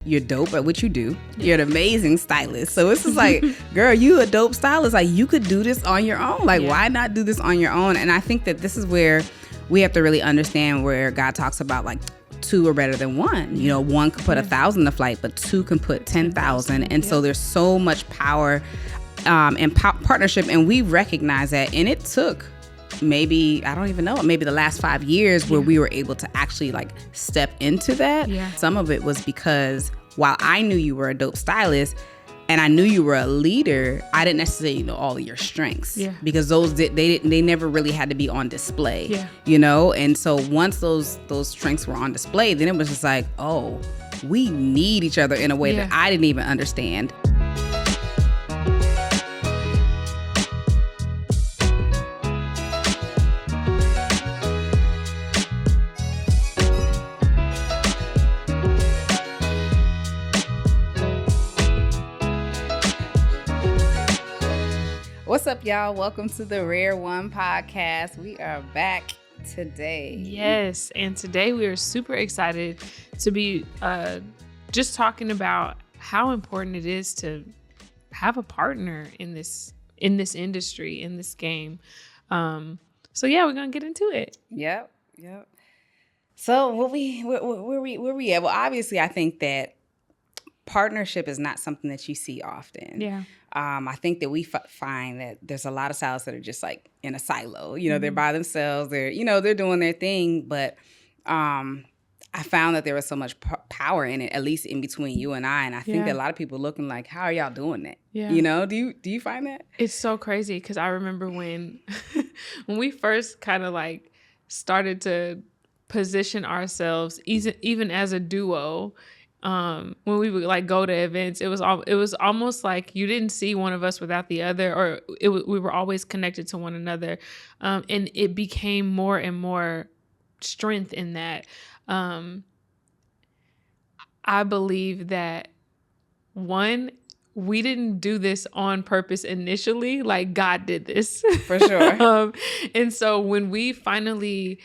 You're dope at what you do. You're an amazing stylist. So it's just like, girl, you a dope stylist. Like, you could do this on your own. Like, why not do this on your own? And I think that this is where we have to really understand where God talks about, like, two are better than one. You know, one can put 1,000 to flight, but two can put 10,000. And so there's so much power and partnership. And we recognize that. And it took maybe, I don't even know, maybe the last 5 years where we were able to actually like step into that. Some of it was because while I knew you were a dope stylist and I knew you were a leader, I didn't necessarily know all of your strengths because they never really had to be on display, you know? And so once those strengths were on display, then it was just like, oh, we need each other in a way that I didn't even understand. What's up, y'all? Welcome to the Rare One podcast. We are back today. Yes, and today we are super excited to be just talking about how important it is to have a partner in this industry, in this game. So yeah, we're gonna get into it. Yep. So where we at? Well, obviously, I think that partnership is not something that you see often. Yeah. I think that we find that there's a lot of stylists that are just like in a silo. You know, they're by themselves. They're doing their thing. But I found that there was so much power in it, at least in between you and I. And I think that a lot of people looking like, how are y'all doing that? Yeah. You know, do you find that? It's so crazy because I remember when we first kind of like started to position ourselves, even as a duo. When we would like go to events, it was almost like you didn't see one of us without the other, or we were always connected to one another. And it became more and more strength in that. I believe that we didn't do this on purpose initially, like God did this. For sure. And so when we finally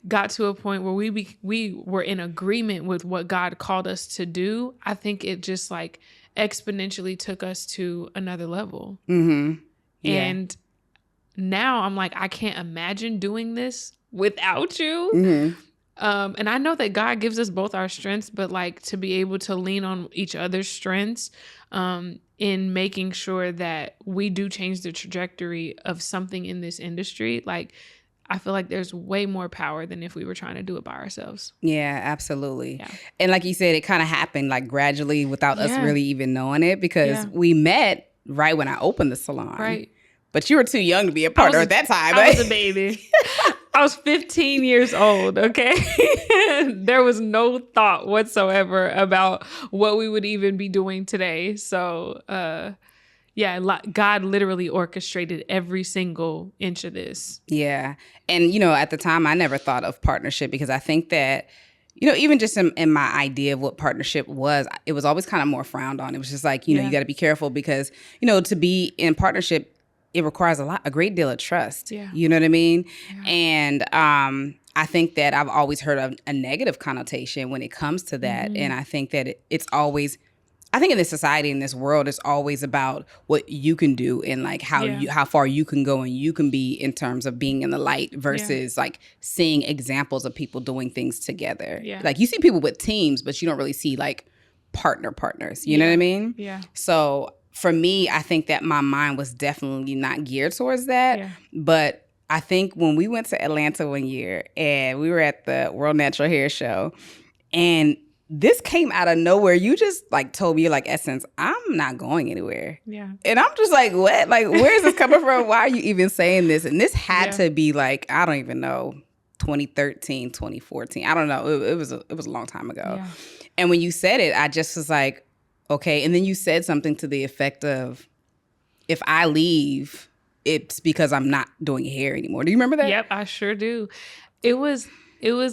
got to a point where we were in agreement with what God called us to do, I think it just like exponentially took us to another level. Mm-hmm. Yeah. And now I'm like, I can't imagine doing this without you. Mm-hmm. And I know that God gives us both our strengths, but like to be able to lean on each other's strengths in making sure that we do change the trajectory of something in this industry, like I feel like there's way more power than if we were trying to do it by ourselves. Yeah, absolutely. Yeah. And like you said, it kind of happened like gradually without us really even knowing it because we met right when I opened the salon. Right. But you were too young to be a partner at that time. I was a baby. I was 15 years old, okay? There was no thought whatsoever about what we would even be doing today. So, God literally orchestrated every single inch of this. Yeah. And, at the time, I never thought of partnership because I think that, even just in my idea of what partnership was, it was always kind of more frowned on. It was just like, you got to be careful because, to be in partnership, it requires a great deal of trust. Yeah. You know what I mean? Yeah. And I think that I've always heard a negative connotation when it comes to that. Mm-hmm. And I think that it's always... I think in this society, in this world, it's always about what you can do and like how far you can go and you can be in terms of being in the light versus like seeing examples of people doing things together. Yeah. Like you see people with teams, but you don't really see like partners. You know what I mean? Yeah. So for me, I think that my mind was definitely not geared towards that. Yeah. But I think when we went to Atlanta one year and we were at the World Natural Hair Show and this came out of nowhere. You just like told me, you're like, Essence, I'm not going anywhere. Yeah. And I'm just like, what? Like, where is this coming from? Why are you even saying this? And this had to be like, I don't even know, 2013, 2014. I don't know. It was a long time ago. Yeah. And when you said it, I just was like, okay. And then you said something to the effect of, if I leave, it's because I'm not doing hair anymore. Do you remember that? Yep, I sure do. It was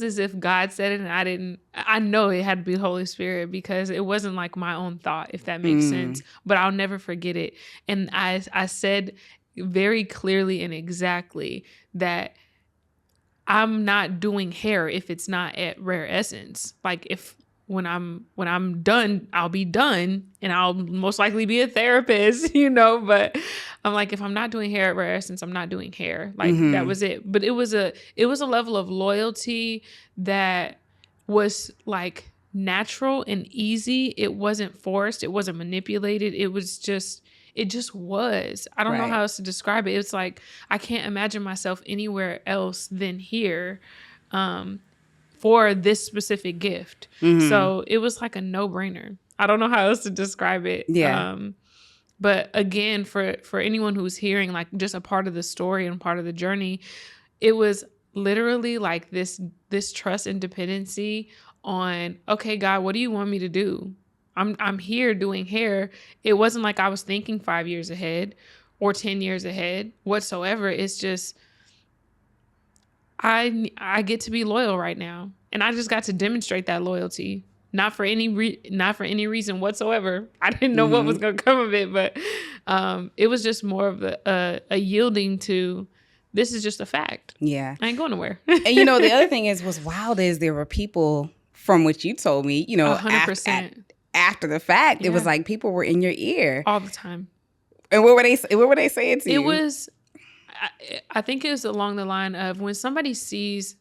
as if God said it and I know it had to be the Holy Spirit because it wasn't like my own thought, if that makes sense. But I'll never forget it. And I said very clearly and exactly that I'm not doing hair if it's not at Rare Essence. Like if I'm done, I'll be done, and I'll most likely be a therapist, but I'm like, if I'm not doing hair at Rare Essence, I'm not doing hair. Like that was it. But it was a level of loyalty that was like natural and easy. It wasn't forced. It wasn't manipulated. It just was. I don't know how else to describe it. It's like, I can't imagine myself anywhere else than here for this specific gift. So it was like a no-brainer. I don't know how else to describe it. Yeah. But again, for anyone who's hearing like just a part of the story and part of the journey, it was literally like this trust and dependency on, okay, God, what do you want me to do? I'm here doing hair. It wasn't like I was thinking 5 years ahead or 10 years ahead whatsoever. It's just, I get to be loyal right now. And I just got to demonstrate that loyalty. Not for any reason whatsoever. I didn't know what was going to come of it, but it was just more of a yielding to, this is just a fact. Yeah. I ain't going nowhere. And the other thing what's wild is there were people, from which you told me, 100%. After the fact, it was like people were in your ear all the time. And what were they saying to you? It was, I think it was along the line of, when somebody sees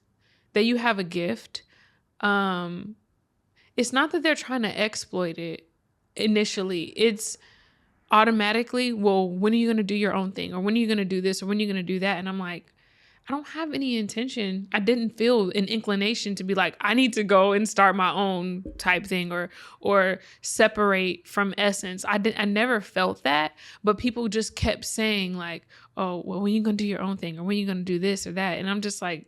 that you have a gift, it's not that they're trying to exploit it initially. It's automatically, well, when are you going to do your own thing? Or when are you going to do this? Or when are you going to do that? And I'm like, I don't have any intention. I didn't feel an inclination to be like, I need to go and start my own type thing or separate from Essence. I never felt that, but people just kept saying like, oh, well, when are you going to do your own thing? Or when are you going to do this or that? And I'm just like,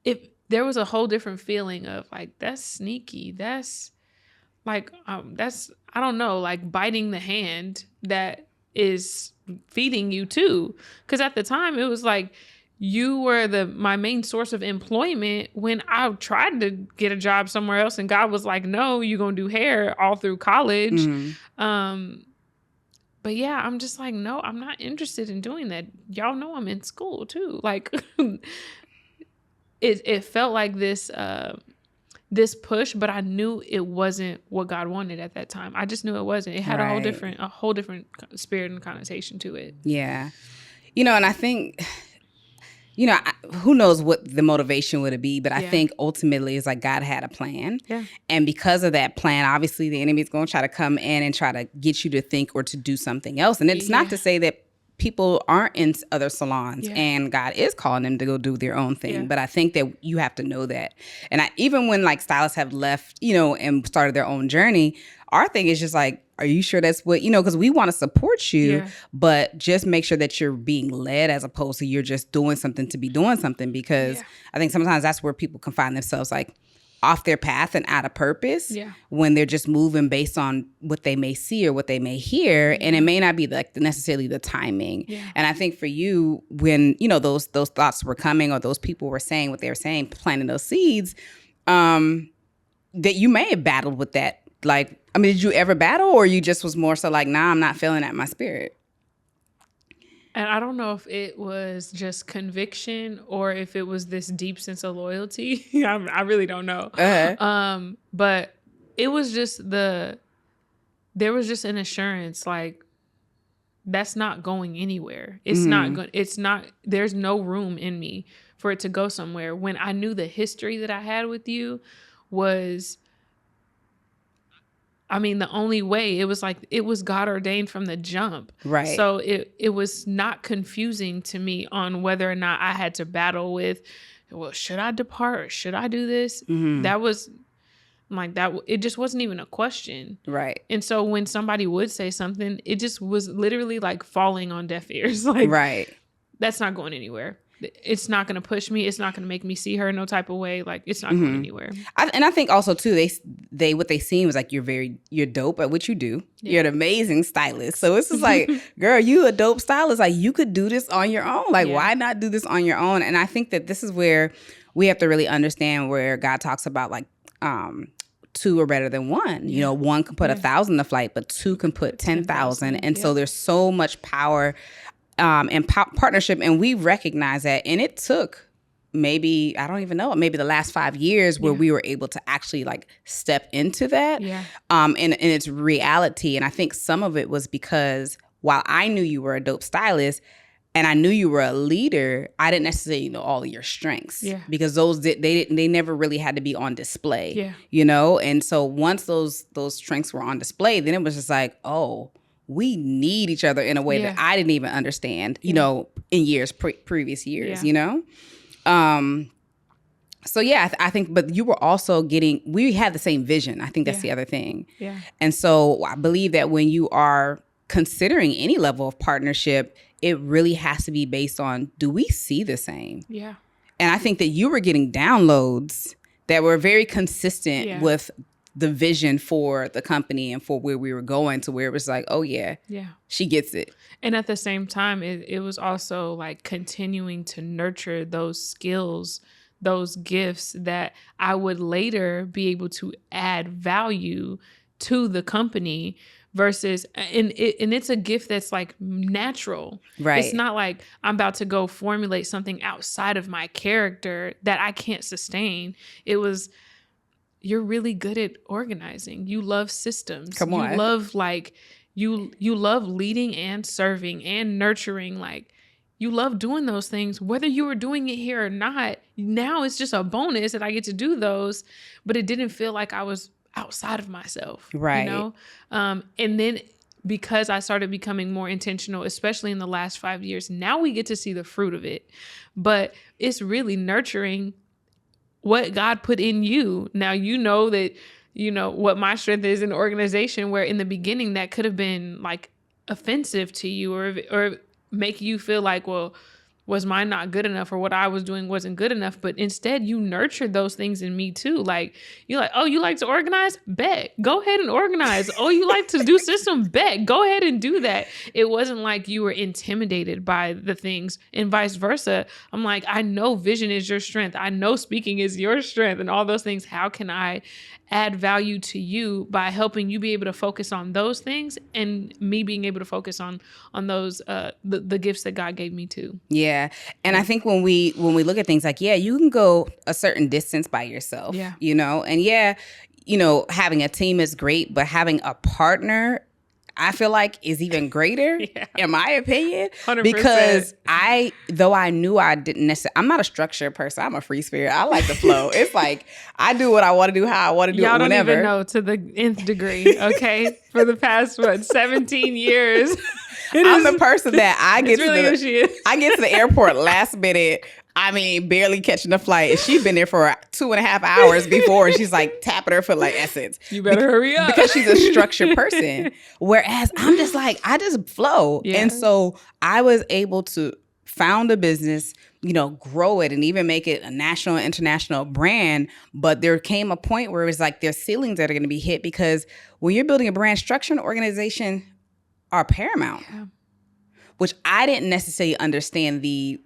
if there was a whole different feeling of like, that's sneaky. That's like, that's, I don't know, like biting the hand that is feeding you too. Cause at the time it was like, you were my main source of employment when I tried to get a job somewhere else, and God was like, no, you're going to do hair all through college. But yeah, I'm just like, no, I'm not interested in doing that. Y'all know I'm in school too. Like it felt like this push, but I knew it wasn't what God wanted at that time. I just knew it wasn't. It had a whole different spirit and connotation to it. Yeah. And I think, who knows what the motivation would be, but I think ultimately it's like God had a plan. Yeah. And because of that plan, obviously the enemy is going to try to come in and try to get you to think or to do something else. And it's not to say that people aren't in other salons and God is calling them to go do their own thing. But I think that you have to know that. And even when like stylists have left, and started their own journey, our thing is just like, are you sure that's what, because we want to support you, but just make sure that you're being led as opposed to you're just doing something to be doing something. Because I think sometimes that's where people can find themselves like off their path and out of purpose when they're just moving based on what they may see or what they may hear. And it may not be like necessarily the timing. And I think for you, when, those thoughts were coming or those people were saying what they were saying, planting those seeds, that you may have battled with that. Like, I mean, did you ever battle, or you just was more so like, nah, I'm not feeling that in my spirit? And I don't know if it was just conviction or if it was this deep sense of loyalty. I really don't know. But it was just there was just an assurance, like, that's not going anywhere. It's not going. It's not. There's no room in me for it to go somewhere. When I knew the history that I had with you was, I mean, the only way, it was like, it was God ordained from the jump. Right. So it was not confusing to me on whether or not I had to battle with, well, should I depart? Or should I do this? That was like that. It just wasn't even a question. Right. And so when somebody would say something, it just was literally like falling on deaf ears. Like, right. That's not going anywhere. It's not going to push me. It's not going to make me see her no type of way. Like, it's not going anywhere. And I think also too, they what they seen was like, you're dope at what you do. Yeah. You're an amazing stylist. So it's just like, girl, you a dope stylist. Like, you could do this on your own. Like, why not do this on your own? And I think that this is where we have to really understand where God talks about like, two are better than one. One can put 1,000 to flight, but two can put 10,000. And so there's so much power and partnership, and we recognize that. And it took maybe, I don't even know, maybe the last 5 years where we were able to actually like step into that in its reality. And I think some of it was because while I knew you were a dope stylist and I knew you were a leader, I didn't necessarily know all of your strengths because they never really had to be on display, you know? And so once those strengths were on display, then it was just like, oh, we need each other in a way that I didn't even understand, you know, in previous years, you know? So yeah, I think, but you were also we had the same vision. I think that's the other thing. Yeah. And so I believe that when you are considering any level of partnership, it really has to be based on, do we see the same? Yeah. And I think that you were getting downloads that were very consistent with the vision for the company and for where we were going, to where it was like, oh yeah, she gets it. And at the same time, it was also like continuing to nurture those skills, those gifts that I would later be able to add value to the company versus, and it's a gift that's like natural. Right. It's not like I'm about to go formulate something outside of my character that I can't sustain. It was, you're really good at organizing. You love systems. Come on. You love like, you love leading and serving and nurturing. Like, you love doing those things, whether you were doing it here or not. Now it's just a bonus that I get to do those, but it didn't feel like I was outside of myself. Right. You know? And then because I started becoming more intentional, especially in the last 5 years, now we get to see the fruit of it. But it's really nurturing what God put in you. Now, you know that, you know, what my strength is in the organization, where in the beginning that could have been like offensive to you or make you feel like, well, was mine not good enough, or what I was doing wasn't good enough? But instead you nurtured those things in me too. Like, you're like, oh, you like to organize? Bet. Go ahead and organize. Oh, you like to do system? Bet. Go ahead and do that. It wasn't like you were intimidated by the things, and vice versa. I'm like, I know vision is your strength. I know speaking is your strength and all those things. How can I add value to you by helping you be able to focus on those things, and me being able to focus on those the gifts that God gave me too. Yeah. And I think when we look at things like, you can go a certain distance by yourself, you know, and you know, having a team is great, but having a partner, I feel like, is even greater, in my opinion, 100%. Because though I knew I didn't necessarily, I'm not a structured person. I'm a free spirit. I like the flow. It's like, I do what I want to do, how I want to do it whenever. Y'all don't even know, to the nth degree, okay? For the past, 17 years. I'm the person that I get to the airport last minute. I mean, barely catching the flight. She's been there for 2.5 hours before, and she's like tapping her foot like, Essence, you better hurry up. Because she's a structured person. Whereas I'm just like, I just flow. Yeah. And so I was able to found a business, you know, grow it, and even make it a national and international brand. But there came a point where it was like, there's ceilings that are going to be hit, because when you're building a brand, structure and organization are paramount, which I didn't necessarily understand the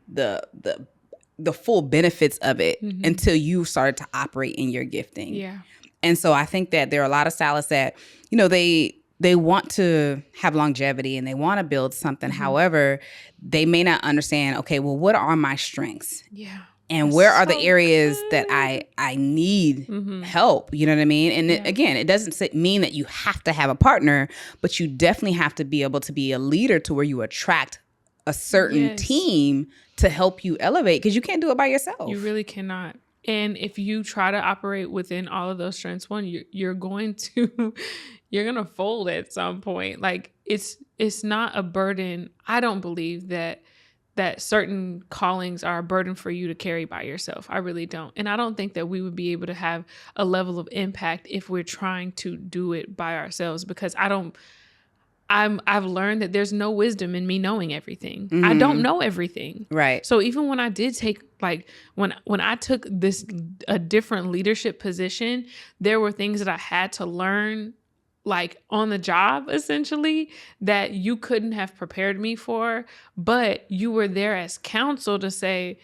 full benefits of it until you started to operate in your gifting. Yeah. And so I think that there are a lot of stylists that, you know, they want to have longevity and they want to build something. However, they may not understand, okay, well, what are my strengths? Yeah. And where are the areas that I need help? You know what I mean? And again, it doesn't mean that you have to have a partner, but you definitely have to be able to be a leader to where you attract a certain team to help you elevate, because you can't do it by yourself. You really cannot. And if you try to operate within all of those strengths, you're going to fold at some point. Like, it's not a burden. I don't believe that certain callings are a burden for you to carry by yourself. I really don't. And I don't think that we would be able to have a level of impact if we're trying to do it by ourselves, because I've learned that there's no wisdom in me knowing everything. I don't know everything. Right. So even when I did take, like, when I took a different leadership position, there were things that I had to learn, like on the job, essentially, that you couldn't have prepared me for, but you were there as counsel to say,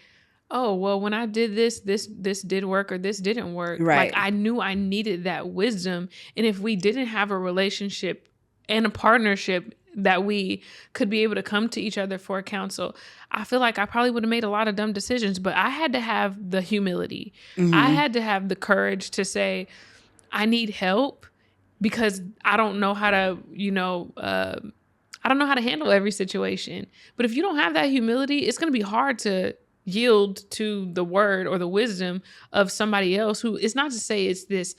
oh, well, when I did this did work, or this didn't work. Right. Like, I knew I needed that wisdom. And if we didn't have a relationship and a partnership that we could be able to come to each other for counsel, I feel like I probably would have made a lot of dumb decisions, but I had to have the humility. I had to have the courage to say, I need help because I don't know how to, I don't know how to handle every situation. But if you don't have that humility, it's going to be hard to yield to the word or the wisdom of somebody else who, it's not to say it's this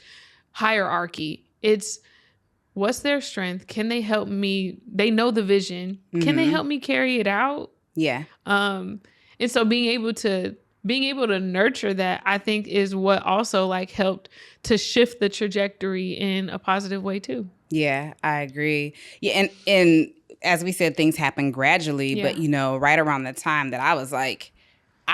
hierarchy. It's what's their strength? Can they help me? They know the vision. Can they help me carry it out? Yeah. And so being able to nurture that, I think, is what also like helped to shift the trajectory in a positive way too. Yeah, I agree. Yeah. And as we said, things happen gradually, but right around the time that I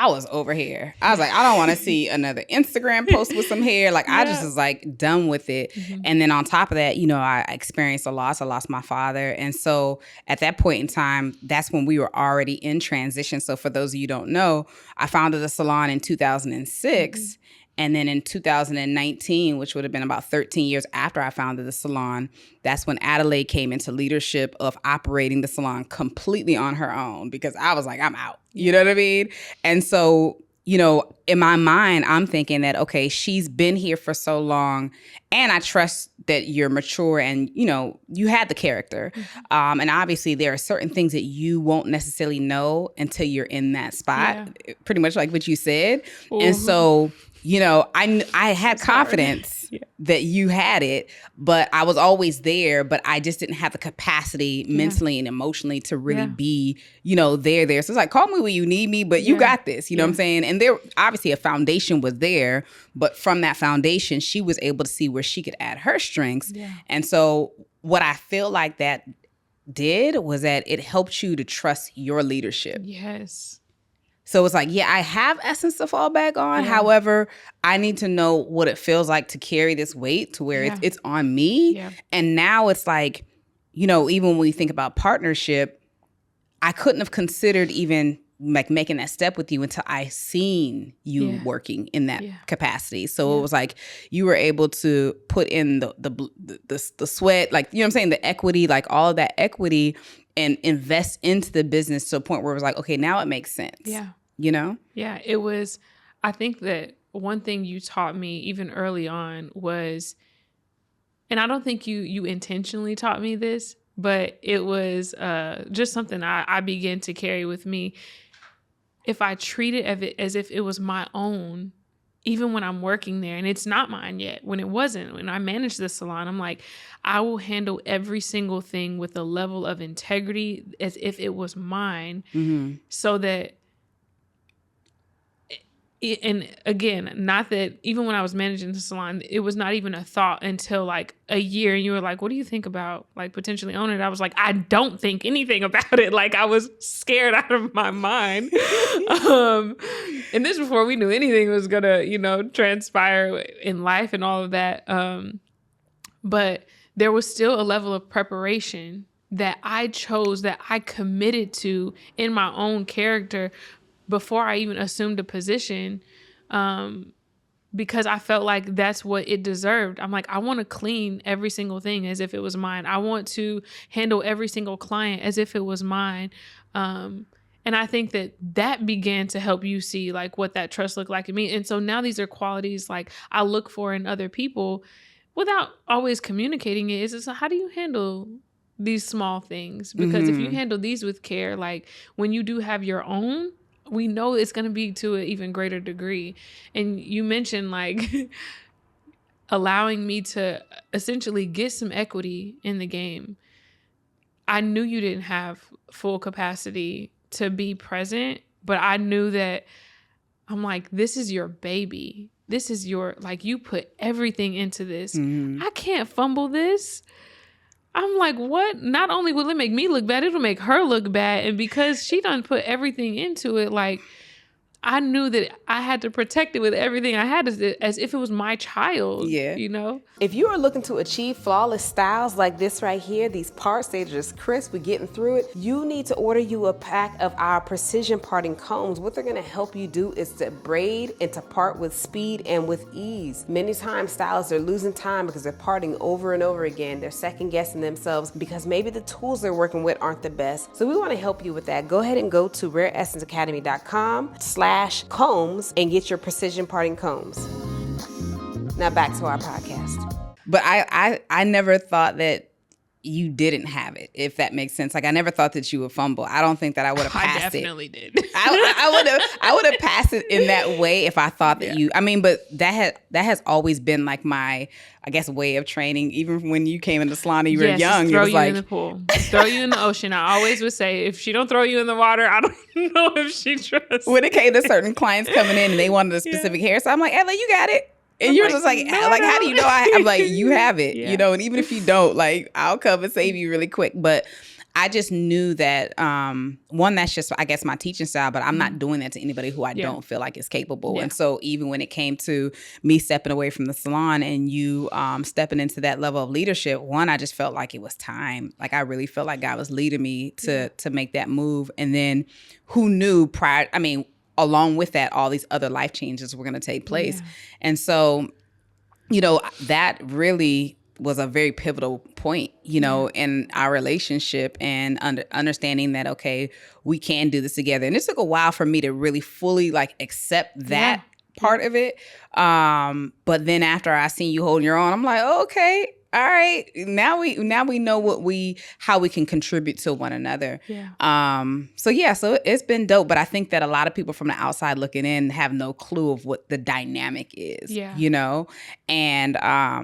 was over here. I was like, I don't want to see another Instagram post with some hair. Like, I just was like done with it. And then on top of that, I experienced a loss. I lost my father. And so at that point in time, that's when we were already in transition. So for those of you who don't know, I founded a salon in 2006. And then in 2019, which would have been about 13 years after I founded the salon, that's when Adelaide came into leadership of operating the salon completely on her own, because I was like, I'm out. You know what I mean? And so, in my mind, I'm thinking that, okay, she's been here for so long and I trust that you're mature and, you had the character. And obviously there are certain things that you won't necessarily know until you're in that spot, pretty much like what you said. And so, I had confidence that you had it, but I was always there, but I just didn't have the capacity mentally and emotionally to really be, there. So it's like, call me when you need me, but you got this, you know what I'm saying? And there, obviously a foundation was there, but from that foundation, she was able to see where she could add her strengths. And so what I feel like that did was that it helped you to trust your leadership. Yes. So it's like, I have essence to fall back on. However, I need to know what it feels like to carry this weight to where it's on me. And now it's like, even when we think about partnership, I couldn't have considered even like making that step with you until I seen you working in that capacity. So it was like you were able to put in the sweat, like, you know what I'm saying, the equity, like all of that equity, and invest into the business to a point where it was like, okay, now it makes sense. Yeah. Yeah, it was, I think that one thing you taught me even early on was, and I don't think you intentionally taught me this, but it was just something I began to carry with me. If I treat it as if it was my own, even when I'm working there, and it's not mine yet, when it wasn't, when I managed the salon, I'm like, I will handle every single thing with a level of integrity as if it was mine, so that, and again, not that even when I was managing the salon, it was not even a thought until like a year. And you were like, what do you think about like potentially owning it? I was like, I don't think anything about it. Like I was scared out of my mind. And this before we knew anything was going to, transpire in life and all of that. But there was still a level of preparation that I chose, that I committed to in my own character before I even assumed a position, because I felt like that's what it deserved. I'm like, I want to clean every single thing as if it was mine. I want to handle every single client as if it was mine. And I think that began to help you see like what that trust looked like in me. And so now these are qualities like I look for in other people without always communicating it. It's just, how do you handle these small things? Because if you handle these with care, like when you do have your own, we know it's going to be to an even greater degree. And you mentioned like allowing me to essentially get some equity in the game. I knew you didn't have full capacity to be present, but I knew that I'm like, this is your baby. This is like, you put everything into this. I can't fumble this. I'm like, what? Not only will it make me look bad, it'll make her look bad. And because she done put everything into it, like, I knew that I had to protect it with everything I had as if it was my child. Yeah. You know? If you are looking to achieve flawless styles like this right here, these parts, they're just crisp, we're getting through it, you need to order you a pack of our precision parting combs. What they're gonna help you do is to braid and to part with speed and with ease. Many times stylists are losing time because they're parting over and over again. They're second guessing themselves because maybe the tools they're working with aren't the best. So we wanna help you with that. Go ahead and go to rareessenceacademy.com/combs and get your precision parting combs. Now back to our podcast. But I never thought that you didn't have it, if that makes sense. Like, I never thought that you would fumble. I don't think that I would have passed it. I definitely did. I would have passed it in that way if I thought that you. I mean, but that has always been like my, I guess, way of training. Even when you came in the salon and you were young, throw it was you like in the pool, throw you in the ocean. I always would say, if she don't throw you in the water, I don't know if she trusts. When it came to certain clients coming in and they wanted a specific hairstyle, I'm like, Ella, you got it. And you're just like, no, how do you know? I'm like, you have it, Yeah. you know, and even if you don't, like, I'll come and save you really quick. But I just knew that, one, that's just, I guess, my teaching style, but I'm not doing that to anybody who I don't feel like is capable. Yeah. And so even when it came to me stepping away from the salon and you stepping into that level of leadership, one, I just felt like it was time. Like, I really felt like God was leading me to make that move. And then who knew along with that, all these other life changes were going to take place. Yeah. And so, you know, that really was a very pivotal point, you know, in our relationship and understanding that, okay, we can do this together. And it took a while for me to really fully like accept that part of it. But then after I seen you holding your own, I'm like, oh, okay. All right, now we know how we can contribute to one another. Yeah. So it's been dope, but I think that a lot of people from the outside looking in have no clue of what the dynamic is. Yeah. You know, and I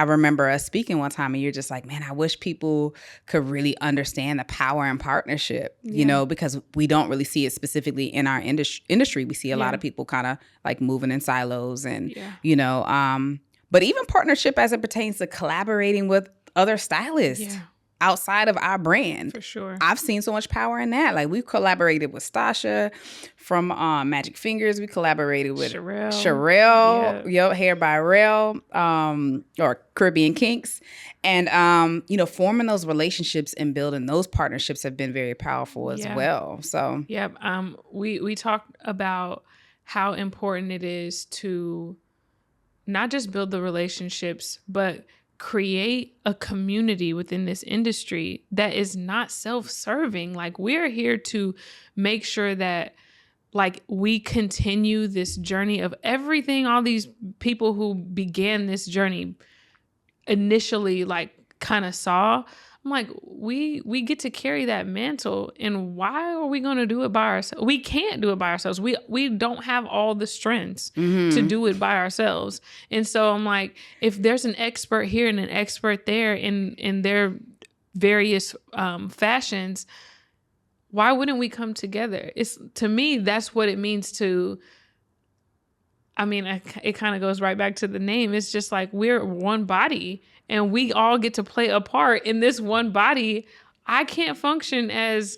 remember us speaking one time, and you're just like, man, I wish people could really understand the power in partnership. You know, because we don't really see it specifically in our industry. We see a lot of people kind of like moving in silos, and you know. But even partnership as it pertains to collaborating with other stylists outside of our brand. For sure. I've seen so much power in that. Like, we've collaborated with Stasha from Magic Fingers. We collaborated with Sherelle, Hair by Rail, or Caribbean Kinks. And, you know, forming those relationships and building those partnerships have been very powerful as well. So, we talked about how important it is to not just build the relationships, but create a community within this industry that is not self-serving. Like, we're here to make sure that, like, we continue this journey of everything all these people who began this journey initially, like, kind of saw. I'm like, we get to carry that mantle, and why are we going to do it by ourselves? We can't do it by ourselves. We don't have all the strengths to do it by ourselves. And so I'm like, if there's an expert here and an expert there in their various fashions, why wouldn't we come together? To me, that's what it means to. I mean, it kind of goes right back to the name. It's just like, we're one body, and we all get to play a part in this one body. I can't function as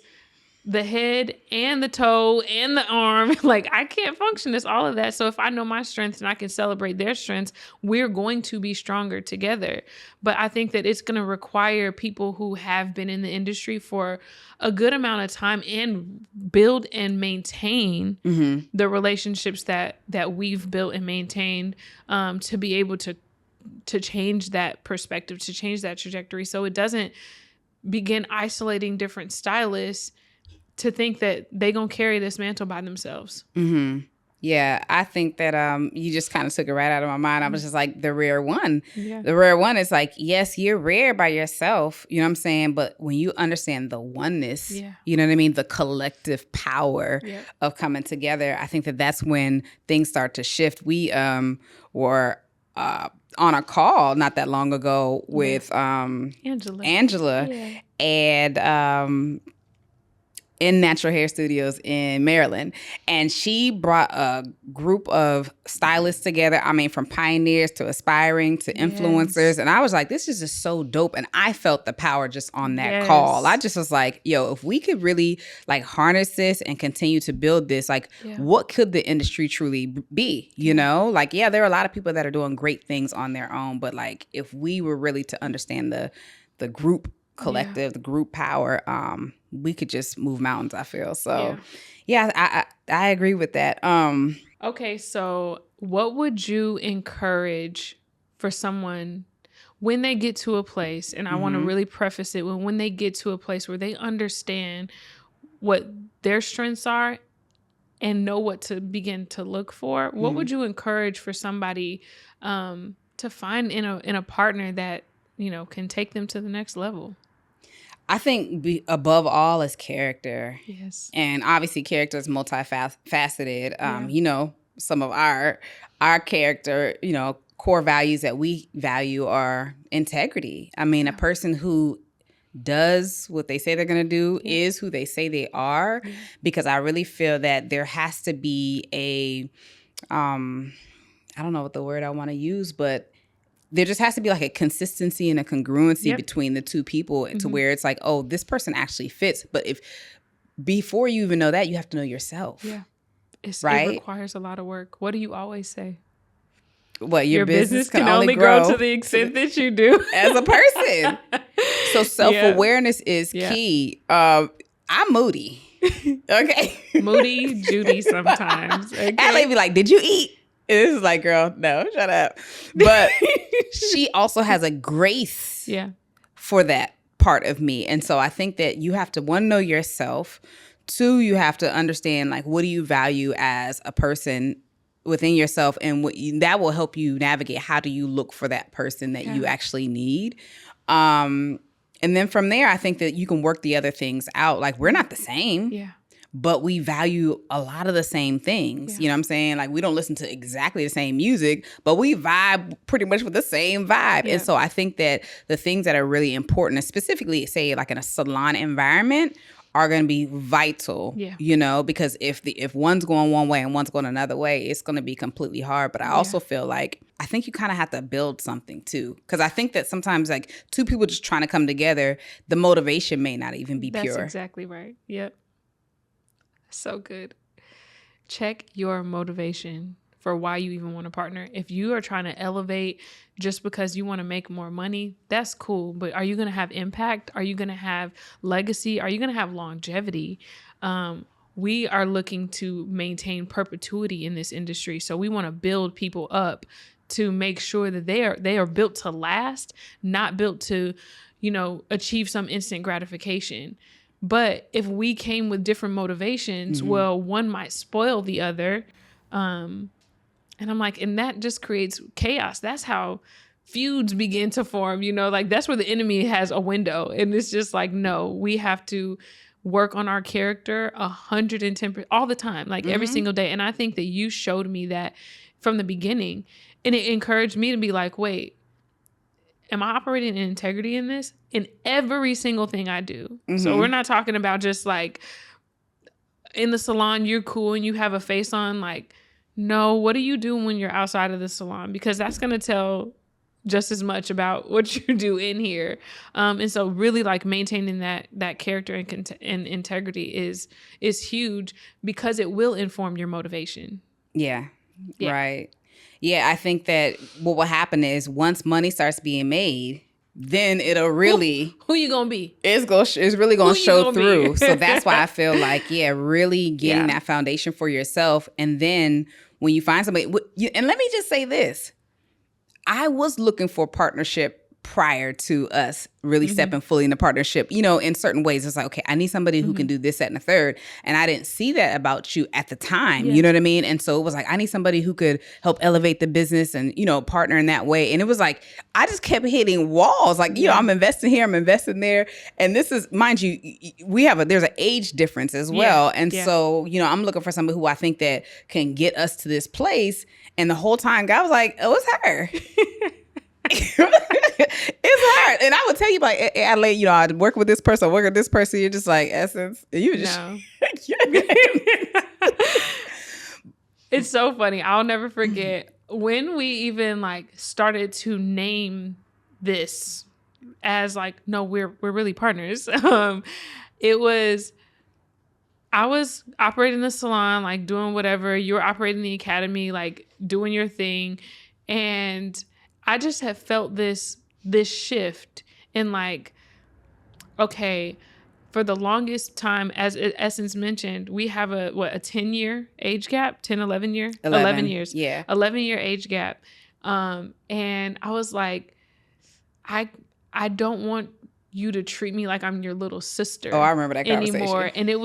the head and the toe and the arm. Like, I can't function as all of that. So if I know my strengths and I can celebrate their strengths, we're going to be stronger together. But I think that it's going to require people who have been in the industry for a good amount of time and build and maintain the relationships that we've built and maintained, to be able to change that perspective, to change that trajectory. So it doesn't begin isolating different stylists to think that they gonna carry this mantle by themselves. Mm-hmm. Yeah, I think that you just kind of took it right out of my mind. I was just like, the rare one. Yeah. The rare one is like, yes, you're rare by yourself, you know what I'm saying? But when you understand the oneness, you know what I mean? The collective power of coming together, I think that that's when things start to shift. We were on a call not that long ago with Angela. And in Natural Hair Studios in Maryland. And she brought a group of stylists together. I mean, from pioneers to aspiring to influencers. Yes. And I was like, this is just so dope. And I felt the power just on that Yes. call. I just was like, yo, if we could really like harness this and continue to build this, like what could the industry truly be? You know, like, yeah, there are a lot of people that are doing great things on their own. But like, if we were really to understand the group collective, the group power, we could just move mountains, I feel. So I agree with that. Okay, so what would you encourage for someone when they get to a place, and I want to really preface it, when they get to a place where they understand what their strengths are and know what to begin to look for, what would you encourage for somebody to find in a partner that, you know, can take them to the next level? I think above all is character. Yes. And obviously character is multifaceted. You know, some of our character, you know, core values that we value are integrity. I mean, a person who does what they say they're going to do is who they say they are, because I really feel that there has to be a, I don't know what the word I want to use, but there just has to be like a consistency and a congruency between the two people to where it's like, oh, this person actually fits. But if before you even know that, you have to know yourself. Yeah. It requires a lot of work. What do you always say? What, your business can only grow to the extent that you do as a person. So self-awareness is key. I'm moody. Okay. Moody Judy sometimes. Okay. Allie be like, did you eat? It's like, girl, no, shut up. But she also has a grace for that part of me. And so I think that you have to, one, know yourself. Two, you have to understand, like, what do you value as a person within yourself, and that will help you navigate how do you look for that person that you actually need. And then from there, I think that you can work the other things out. Like, we're not the same. Yeah. But we value a lot of the same things. Yeah. You know what I'm saying? Like, we don't listen to exactly the same music, but we vibe pretty much with the same vibe. Yeah. And so I think that the things that are really important, specifically, say, like in a salon environment, are going to be vital, you know, because if one's going one way and one's going another way, it's going to be completely hard. But I also feel like, I think you kind of have to build something too. Because I think that sometimes, like, two people just trying to come together, the motivation may not even be pure. That's exactly right. Yep. So good. Check your motivation for why you even want to partner. If you are trying to elevate just because you want to make more money, that's cool. But are you going to have impact? Are you going to have legacy? Are you going to have longevity? We are looking to maintain perpetuity in this industry. So we want to build people up to make sure that they are built to last, not built to, you know, achieve some instant gratification. But if we came with different motivations, well, one might spoil the other. And I'm like, and that just creates chaos. That's how feuds begin to form, you know, like that's where the enemy has a window. And it's just like, no, we have to work on our character 110% all the time, like every single day. And I think that you showed me that from the beginning, and it encouraged me to be like, wait, am I operating in integrity in this? In every single thing I do. So we're not talking about just like in the salon, you're cool and you have a face on. Like, no, what do you do when you're outside of the salon? Because that's going to tell just as much about what you do in here. And so really like maintaining that character and integrity is huge, because it will inform your motivation. Yeah. Right. Yeah, I think that what will happen is once money starts being made, then it'll really... Who you gonna be? It's really gonna show through. So that's why I feel like, really getting that foundation for yourself. And then when you find somebody... And let me just say this. I was looking for partnership prior to us really stepping fully into partnership. You know, in certain ways, it's like, okay, I need somebody who can do this, that, and the third. And I didn't see that about you at the time. You know what I mean? And so it was like, I need somebody who could help elevate the business and, you know, partner in that way. And it was like, I just kept hitting walls. Like, you know, I'm investing here, I'm investing there. And this is, mind you, there's an age difference as well. And so, you know, I'm looking for somebody who I think that can get us to this place. And the whole time, God was like, oh, it's her. It's hard. And I would tell you, like, I work with this person, I work with this person. You're just like, Essence. You just. No. It's so funny. I'll never forget when we even like started to name this as like, no, we're really partners. It was, I was operating the salon, like doing whatever. You were operating the academy, like doing your thing. And I just have felt this shift in like, okay, for the longest time, as Essence mentioned, we have a 10-year age gap, 10, 11 year? 11 years. Yeah. 11-year age gap. And I was like, I don't want you to treat me like I'm your little sister. Oh, I remember that conversation. Anymore. And it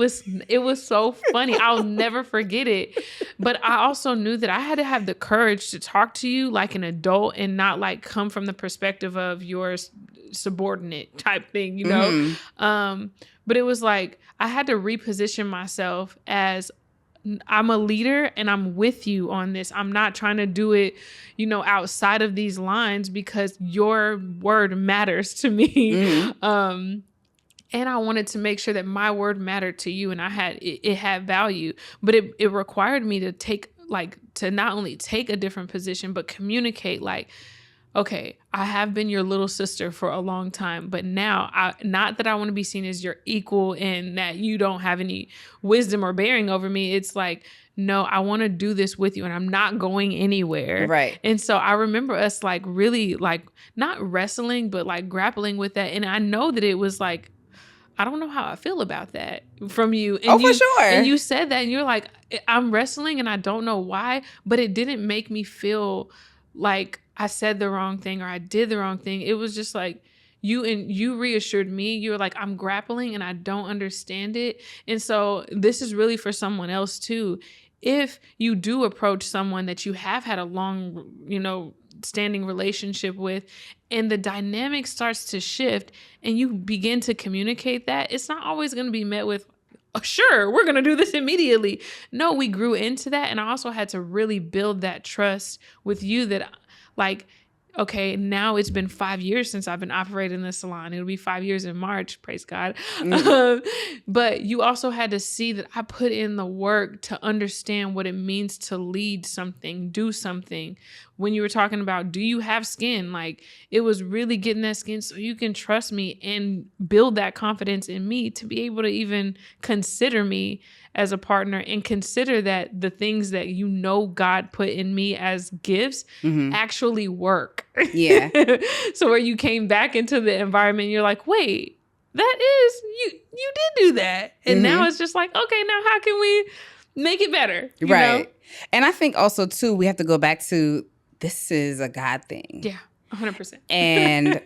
was so funny. I'll never forget it. But I also knew that I had to have the courage to talk to you like an adult and not like come from the perspective of your subordinate type thing, you know? Mm-hmm. But it was like, I had to reposition myself as I'm a leader and I'm with you on this. I'm not trying to do it, outside of these lines because your word matters to me. Mm-hmm. And I wanted to make sure that my word mattered to you and it had value, but it required me to not only take a different position, but communicate like, okay, I have been your little sister for a long time, but now not that I want to be seen as your equal and that you don't have any wisdom or bearing over me. It's like, no, I want to do this with you and I'm not going anywhere. Right. And so I remember us like really like not wrestling, but like grappling with that. And I know that it was like, I don't know how I feel about that from you. And for sure. And you said that and you're like, I'm wrestling and I don't know why, but it didn't make me feel like I said the wrong thing or I did the wrong thing. It was just like you reassured me. You were like, I'm grappling and I don't understand it. And so this is really for someone else too. If you do approach someone that you have had a long, standing relationship with and the dynamic starts to shift and you begin to communicate that, it's not always going to be met with, oh, sure, we're going to do this immediately. No, we grew into that. And I also had to really build that trust with you that like, okay, now it's been 5 years since I've been operating the salon. It'll be 5 years in March, praise God. Mm-hmm. But you also had to see that I put in the work to understand what it means to lead something, do something. When you were talking about, do you have skin? Like it was really getting that skin so you can trust me and build that confidence in me to be able to even consider me as a partner and consider that the things that God put in me as gifts actually work. Yeah. So where you came back into the environment, you're like, wait, that is, you did do that. And now it's just like, okay, now how can we make it better? You know? And I think also too, we have to go back to, this is a God thing. Yeah, 100%. And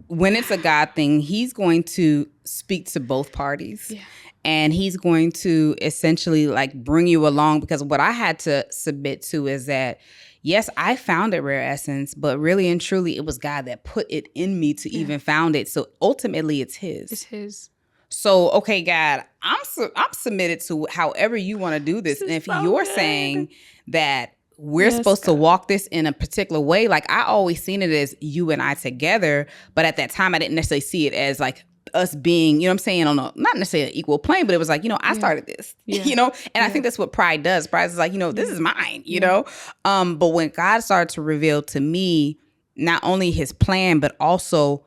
when it's a God thing, he's going to speak to both parties. Yeah. And he's going to essentially like bring you along, because what I had to submit to is that, yes, I found it, Rare Essence, but really and truly it was God that put it in me to even found it. So ultimately it's his. It's his. So, okay, God, I'm submitted to however you want to do this. And if you're saying that we're supposed to walk this in a particular way, like I always seen it as you and I together. But at that time, I didn't necessarily see it as like us being, you know what I'm saying, on a, not necessarily an equal plane, but it was like, I started this, and I think that's what pride does. Pride is like, this is mine, know? But when God started to reveal to me, not only his plan, but also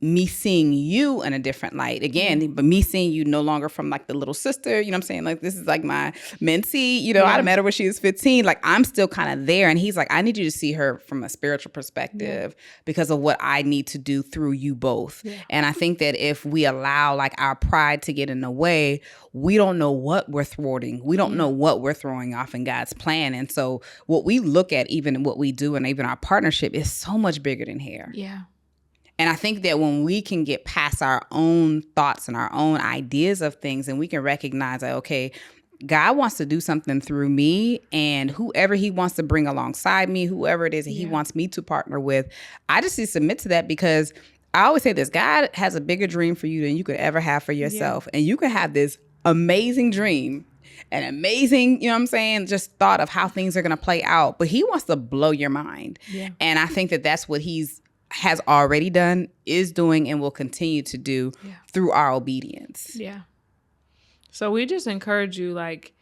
me seeing you in a different light again, but me seeing you no longer from like the little sister, you know what I'm saying? Like, this is like my mentee, I met her when she was 15. Like, I'm still kind of there. And he's like, I need you to see her from a spiritual perspective because of what I need to do through you both. Yeah. And I think that if we allow like our pride to get in the way, we don't know what we're thwarting. We don't know what we're throwing off in God's plan. And so what we look at, even what we do and even our partnership, is so much bigger than hair. Yeah. And I think that when we can get past our own thoughts and our own ideas of things, and we can recognize that, okay, God wants to do something through me, and whoever he wants to bring alongside me, whoever it is that he wants me to partner with, I just need to submit to that, because I always say this, God has a bigger dream for you than you could ever have for yourself. And you could have this amazing dream, an amazing, just thought of how things are going to play out, but he wants to blow your mind. Yeah. And I think that that's what he's has already done, is doing, and will continue to do through our obedience. Yeah. So we just encourage you, like,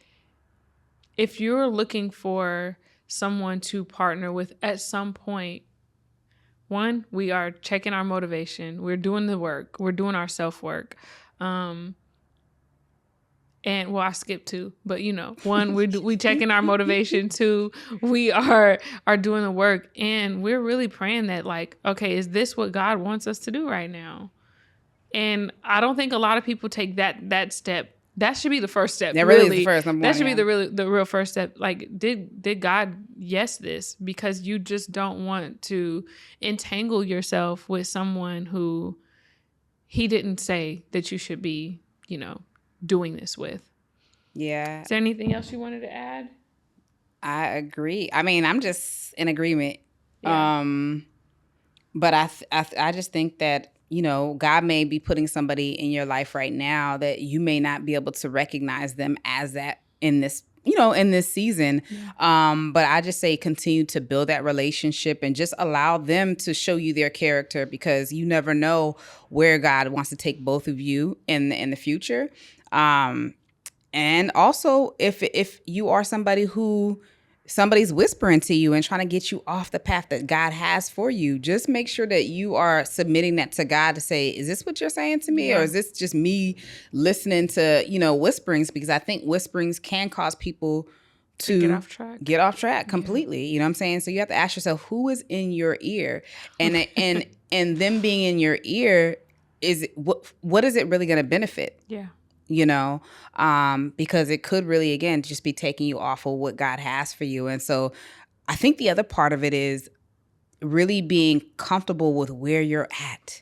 if you're looking for someone to partner with at some point, one, we are checking our motivation. We're doing the work. We're doing our self-work. And well, I skipped two, but one, we checking our motivation. Two, we are doing the work, and we're really praying that, like, okay, is this what God wants us to do right now? And I don't think a lot of people take that step. That should be the first step. That really is the first number That one, should be the real first step. Like, did God yes this? Because you just don't want to entangle yourself with someone who he didn't say that you should be, doing this with. Yeah. Is there anything else you wanted to add? I agree. I mean, I'm just in agreement. Yeah. But I just think that, God may be putting somebody in your life right now that you may not be able to recognize them as that in this, in this season. Yeah. But I just say continue to build that relationship and just allow them to show you their character, because you never know where God wants to take both of you in the future. And also, if you are somebody's whispering to you and trying to get you off the path that God has for you, just make sure that you are submitting that to God to say, is this what you're saying to me? Yeah. Or is this just me listening to, whisperings? Because I think whisperings can cause people to get off track completely. You know what I'm saying? So you have to ask yourself, who is in your ear? And and them being in your ear, what is it really going to benefit? Yeah. Because it could really, again, just be taking you off of what God has for you. And so I think the other part of it is really being comfortable with where you're at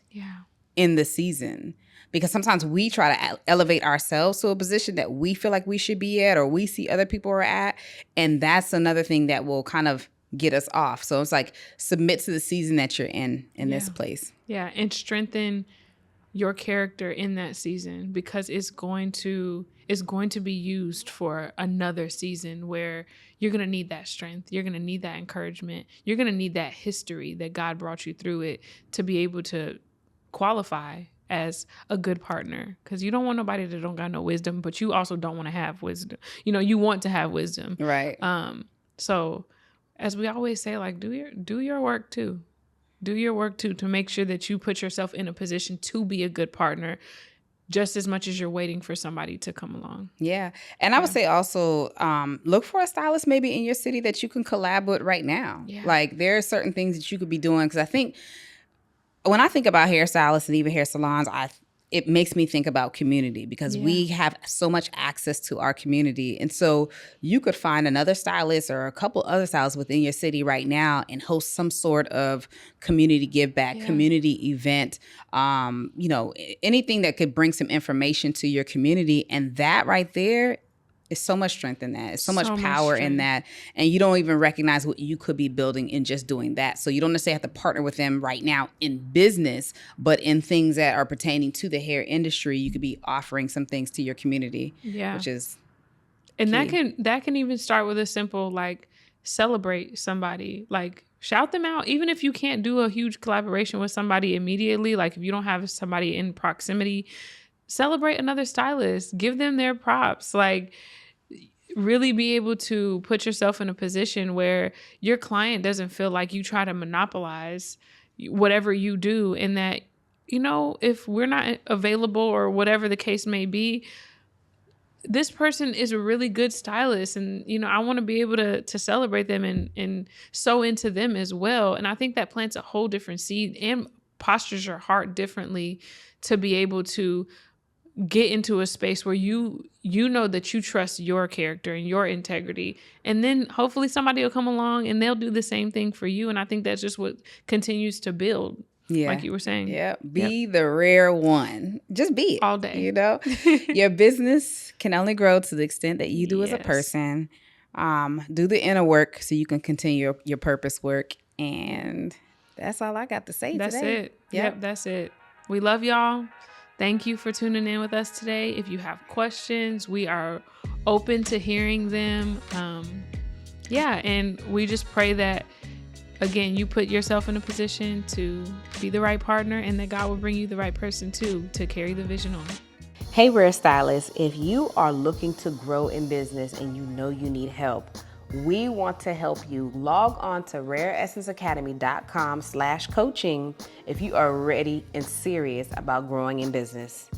in the season. Because sometimes we try to elevate ourselves to a position that we feel like we should be at, or we see other people are at. And that's another thing that will kind of get us off. So it's like, submit to the season that you're in this place. Yeah. And strengthen your character in that season, because it's going to be used for another season where you're going to need that strength. You're going to need that encouragement. You're going to need that history that God brought you through it to be able to qualify as a good partner. Because you don't want nobody that don't got no wisdom, but you also don't want to have wisdom. You want to have wisdom. Right. So as we always say, like, do your work too. Do your work too, to make sure that you put yourself in a position to be a good partner, just as much as you're waiting for somebody to come along. Yeah. And I would say also, look for a stylist maybe in your city that you can collab with right now. Yeah. Like, there are certain things that you could be doing. Because I think when I think about hairstylists and even hair salons, it makes me think about community, because we have so much access to our community. And so you could find another stylist or a couple other stylists within your city right now and host some sort of community give back, community event, anything that could bring some information to your community. And that right there is so much strength in that. It's so much power in that. And you don't even recognize what you could be building in just doing that. So you don't necessarily have to partner with them right now in business, but in things that are pertaining to the hair industry, you could be offering some things to your community, which is and key. that can even start with a simple, like, celebrate somebody, like, shout them out. Even if you can't do a huge collaboration with somebody immediately, like if you don't have somebody in proximity, celebrate another stylist, give them their props, like, really be able to put yourself in a position where your client doesn't feel like you try to monopolize whatever you do, and that, if we're not available or whatever the case may be, this person is a really good stylist, and I want to be able to celebrate them and sow into them as well. And I think that plants a whole different seed and postures your heart differently to be able to get into a space where you know that you trust your character and your integrity, and then hopefully somebody will come along and they'll do the same thing for you. And I think that's just what continues to build. Like you were saying. Yeah. Be the rare one. Just be it. All day. Your business can only grow to the extent that you do as a person. Do the inner work so you can continue your purpose work. And that's all I got to say today. That's it. Yep, that's it. We love y'all. Thank you for tuning in with us today. If you have questions, we are open to hearing them. And we just pray that again, you put yourself in a position to be the right partner, and that God will bring you the right person too to carry the vision on. Hey, Rare Stylists, if you are looking to grow in business and you know you need help, we want to help you. Log on to rareessenceacademy.com/coaching if you are ready and serious about growing in business.